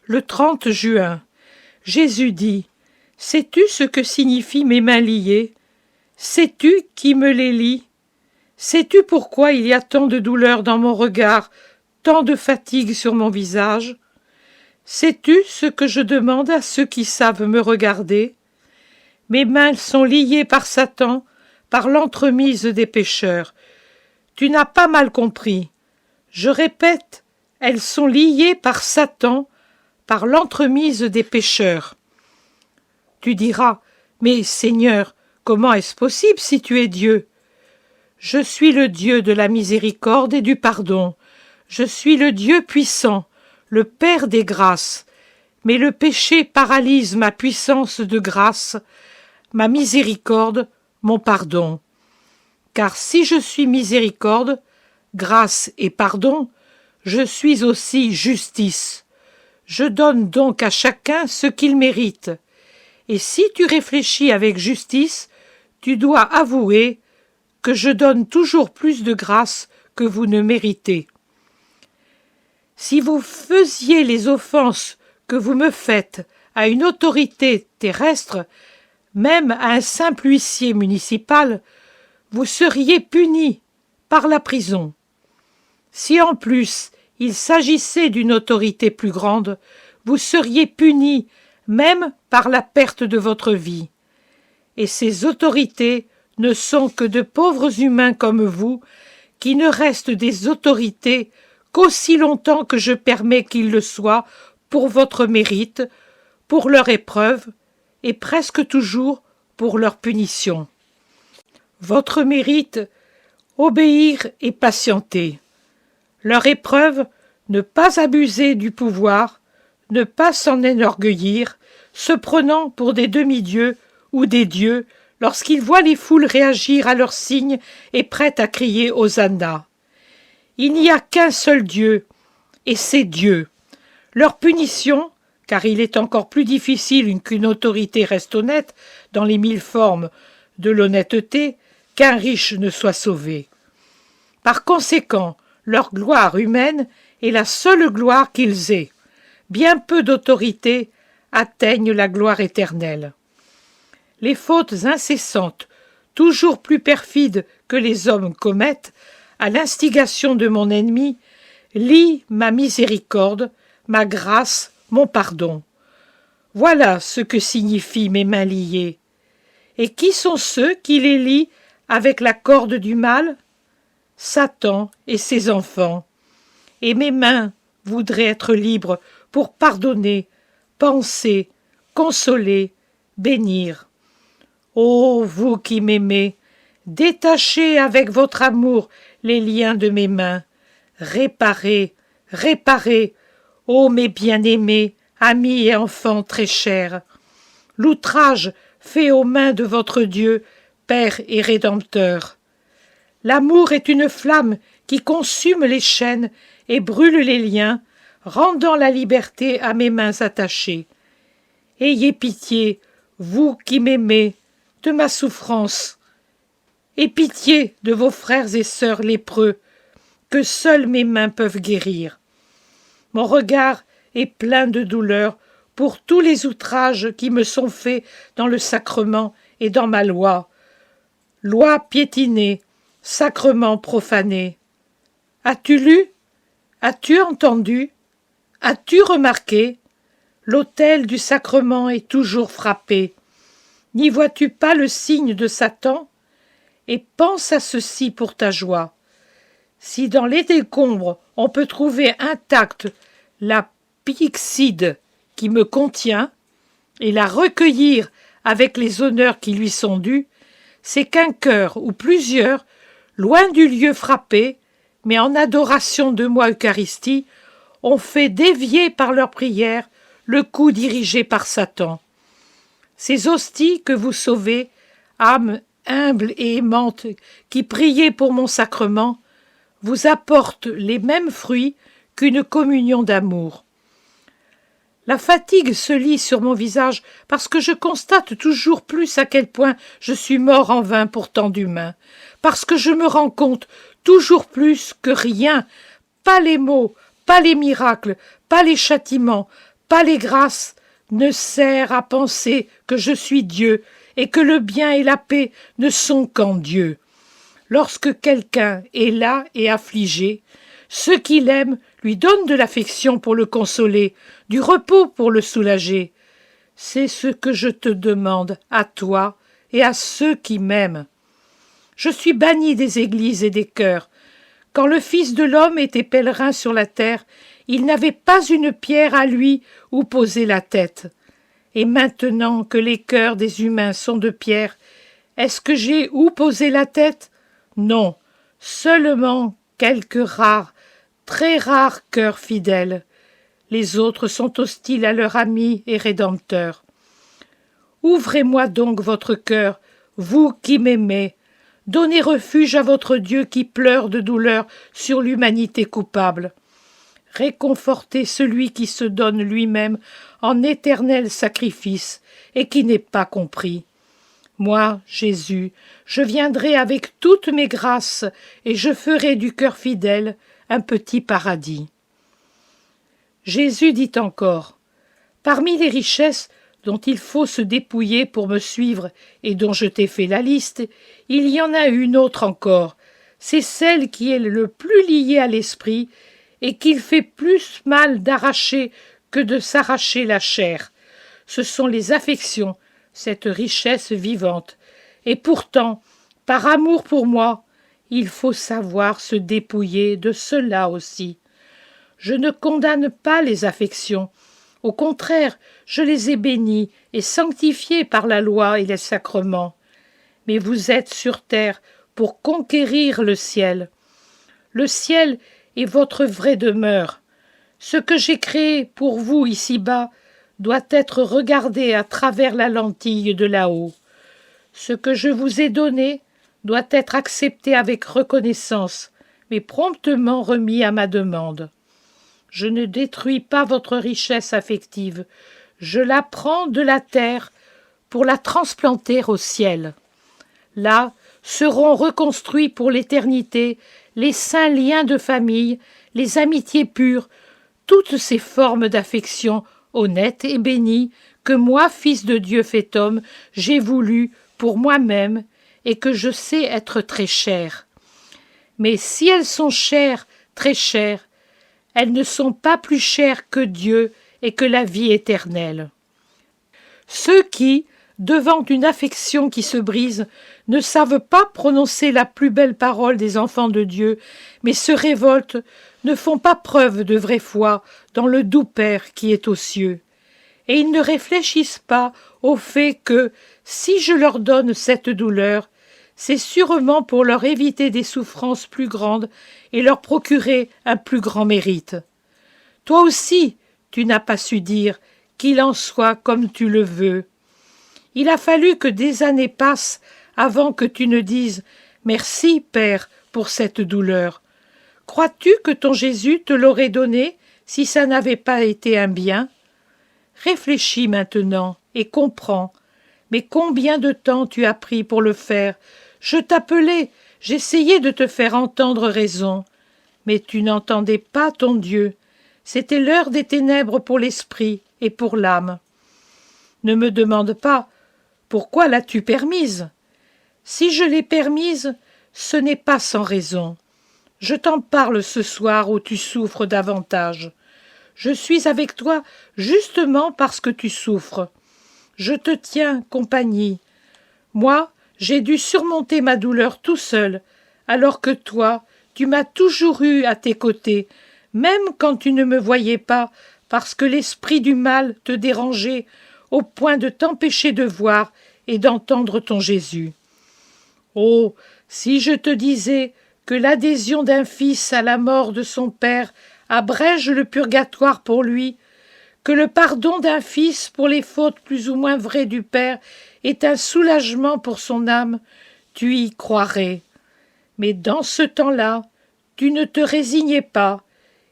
Le 30 juin, Jésus dit « Sais-tu ce que signifient mes mains liées? Sais-tu qui me les lie? Sais-tu pourquoi il y a tant de douleur dans mon regard, tant de fatigue sur mon visage? Sais-tu ce que je demande à ceux qui savent me regarder? Mes mains sont liées par Satan, par l'entremise des pécheurs. Tu n'as pas mal compris. Je répète, elles sont liées par Satan, par l'entremise des pécheurs. Tu diras, mais Seigneur, comment est-ce possible si tu es Dieu? Je suis le Dieu de la miséricorde et du pardon. Je suis le Dieu puissant, le Père des grâces. Mais le péché paralyse ma puissance de grâce, ma miséricorde, mon pardon. Car si je suis miséricorde, grâce et pardon, je suis aussi justice. Je donne donc à chacun ce qu'il mérite. Et si tu réfléchis avec justice, tu dois avouer que je donne toujours plus de grâce que vous ne méritez. Si vous faisiez les offenses que vous me faites à une autorité terrestre, même à un simple huissier municipal, vous seriez punis par la prison. Si en plus il s'agissait d'une autorité plus grande, vous seriez punis même par la perte de votre vie. Et ces autorités ne sont que de pauvres humains comme vous, qui ne restent des autorités qu'aussi longtemps que je permets qu'ils le soient pour votre mérite, pour leur épreuve, et presque toujours pour leur punition. Votre mérite, obéir et patienter. Leur épreuve, ne pas abuser du pouvoir, ne pas s'en enorgueillir, se prenant pour des demi-dieux ou des dieux lorsqu'ils voient les foules réagir à leurs signes et prêtes à crier Hosanna. Il n'y a qu'un seul Dieu, et c'est Dieu. Leur punition, car il est encore plus difficile qu'une autorité reste honnête dans les 1000 formes de l'honnêteté, qu'un riche ne soit sauvé. Par conséquent, leur gloire humaine est la seule gloire qu'ils aient. Bien peu d'autorités atteignent la gloire éternelle. Les fautes incessantes, toujours plus perfides que les hommes commettent, à l'instigation de mon ennemi, lient ma miséricorde, ma grâce, mon pardon. Voilà ce que signifient mes mains liées. Et qui sont ceux qui les lient avec la corde du mal? Satan et ses enfants. Et mes mains voudraient être libres pour pardonner, penser, consoler, bénir. Ô vous qui m'aimez, détachez avec votre amour les liens de mes mains. Réparez, réparez, ô mes bien-aimés, amis et enfants très chers. L'outrage fait aux mains de votre Dieu, Père et Rédempteur. L'amour est une flamme qui consume les chaînes et brûle les liens, rendant la liberté à mes mains attachées. Ayez pitié, vous qui m'aimez, de ma souffrance, et pitié de vos frères et sœurs lépreux, que seules mes mains peuvent guérir. Mon regard est plein de douleur pour tous les outrages qui me sont faits dans le sacrement et dans ma loi. Loi piétinée, sacrement profané. As-tu lu? As-tu entendu? As-tu remarqué? L'autel du sacrement est toujours frappé. N'y vois-tu pas le signe de Satan? Et pense à ceci pour ta joie. Si dans les décombres on peut trouver intacte la pyxide qui me contient et la recueillir avec les honneurs qui lui sont dus, c'est qu'un cœur ou plusieurs, loin du lieu frappé, mais en adoration de moi Eucharistie, ont fait dévier par leurs prières le coup dirigé par Satan. Ces hosties que vous sauvez, âme humble et aimante qui priez pour mon sacrement, vous apportent les mêmes fruits qu'une communion d'amour. La fatigue se lit sur mon visage parce que je constate toujours plus à quel point je suis mort en vain pour tant d'humains, parce que je me rends compte toujours plus que rien, pas les maux, pas les miracles, pas les châtiments, pas les grâces ne sert à penser que je suis Dieu et que le bien et la paix ne sont qu'en Dieu. Lorsque quelqu'un est las et affligé, ceux qui l'aiment lui donnent de l'affection pour le consoler, du repos pour le soulager. C'est ce que je te demande à toi et à ceux qui m'aiment. Je suis banni des églises et des chœurs. Quand le Fils de l'homme était pèlerin sur la terre, il n'avait pas une pierre à lui où poser la tête. Et maintenant que les cœurs des humains sont de pierre, est-ce que j'ai où poser la tête? Non, seulement quelques rares, très rares cœurs fidèles. Les autres sont hostiles à leur ami et rédempteur. Ouvrez-moi donc votre cœur, vous qui m'aimez. Donnez refuge à votre Dieu qui pleure de douleur sur l'humanité coupable. Réconfortez celui qui se donne lui-même en éternel sacrifice et qui n'est pas compris. Moi, Jésus, je viendrai avec toutes mes grâces et je ferai du cœur fidèle un petit paradis. Jésus dit encore, « Parmi les richesses dont il faut se dépouiller pour me suivre et dont je t'ai fait la liste, il y en a une autre encore, c'est celle qui est le plus liée à l'esprit et qu'il fait plus mal d'arracher que de s'arracher la chair. Ce sont les affections, cette richesse vivante. Et pourtant, par amour pour moi, il faut savoir se dépouiller de cela aussi. Je ne condamne pas les affections. Au contraire, je les ai bénies et sanctifiées par la loi et les sacrements. Mais vous êtes sur terre pour conquérir le ciel. Le ciel est votre vraie demeure. Ce que j'ai créé pour vous ici-bas doit être regardé à travers la lentille de là-haut. Ce que je vous ai donné doit être accepté avec reconnaissance, mais promptement remis à ma demande. Je ne détruis pas votre richesse affective, je la prends de la terre pour la transplanter au ciel. Là seront reconstruits pour l'éternité les saints liens de famille, les amitiés pures, toutes ces formes d'affection honnêtes et bénies que moi, Fils de Dieu fait homme, j'ai voulu pour moi-même et que je sais être très chères. Mais si elles sont chères, très chères, elles ne sont pas plus chères que Dieu et que la vie éternelle. Ceux qui, devant une affection qui se brise, ne savent pas prononcer la plus belle parole des enfants de Dieu, mais se révoltent, ne font pas preuve de vraie foi dans le doux Père qui est aux cieux. Et ils ne réfléchissent pas au fait que, si je leur donne cette douleur, c'est sûrement pour leur éviter des souffrances plus grandes et leur procurer un plus grand mérite. Toi aussi, tu n'as pas su dire qu'il en soit comme tu le veux. Il a fallu que des années passent avant que tu ne dises « Merci, Père, pour cette douleur ». Crois-tu que ton Jésus te l'aurait donné si ça n'avait pas été un bien? Réfléchis maintenant et comprends. Mais combien de temps tu as pris pour le faire? Je t'appelais, j'essayais de te faire entendre raison. Mais tu n'entendais pas ton Dieu. C'était l'heure des ténèbres pour l'esprit et pour l'âme. Ne me demande pas pourquoi l'as-tu permise? Si je l'ai permise, ce n'est pas sans raison. Je t'en parle ce soir où tu souffres davantage. Je suis avec toi justement parce que tu souffres. Je te tiens compagnie. Moi, j'ai dû surmonter ma douleur tout seul, alors que toi, tu m'as toujours eu à tes côtés, même quand tu ne me voyais pas, parce que l'esprit du mal te dérangeait au point de t'empêcher de voir et d'entendre ton Jésus. Oh, si je te disais que l'adhésion d'un fils à la mort de son père abrège le purgatoire pour lui, que le pardon d'un fils pour les fautes plus ou moins vraies du père est un soulagement pour son âme, tu y croirais. Mais dans ce temps-là, tu ne te résignais pas,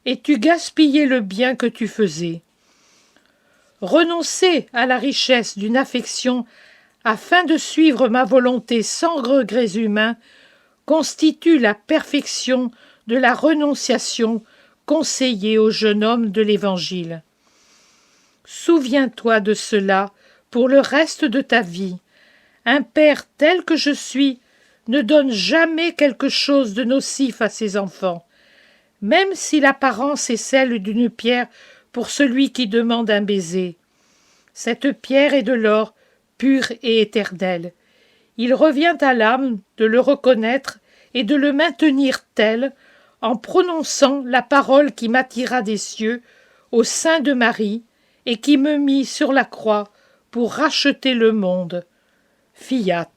et tu gaspillais le bien que tu faisais. Renoncer à la richesse d'une affection afin de suivre ma volonté sans regrets humains constitue la perfection de la renonciation conseillée au jeune homme de l'Évangile. Souviens-toi de cela pour le reste de ta vie. Un père tel que je suis ne donne jamais quelque chose de nocif à ses enfants, même si l'apparence est celle d'une pierre pour celui qui demande un baiser. Cette pierre est de l'or, pur et éternel. Il revient à l'âme de le reconnaître et de le maintenir tel, en prononçant la parole qui m'attira des cieux au sein de Marie et qui me mit sur la croix pour racheter le monde. Fiat.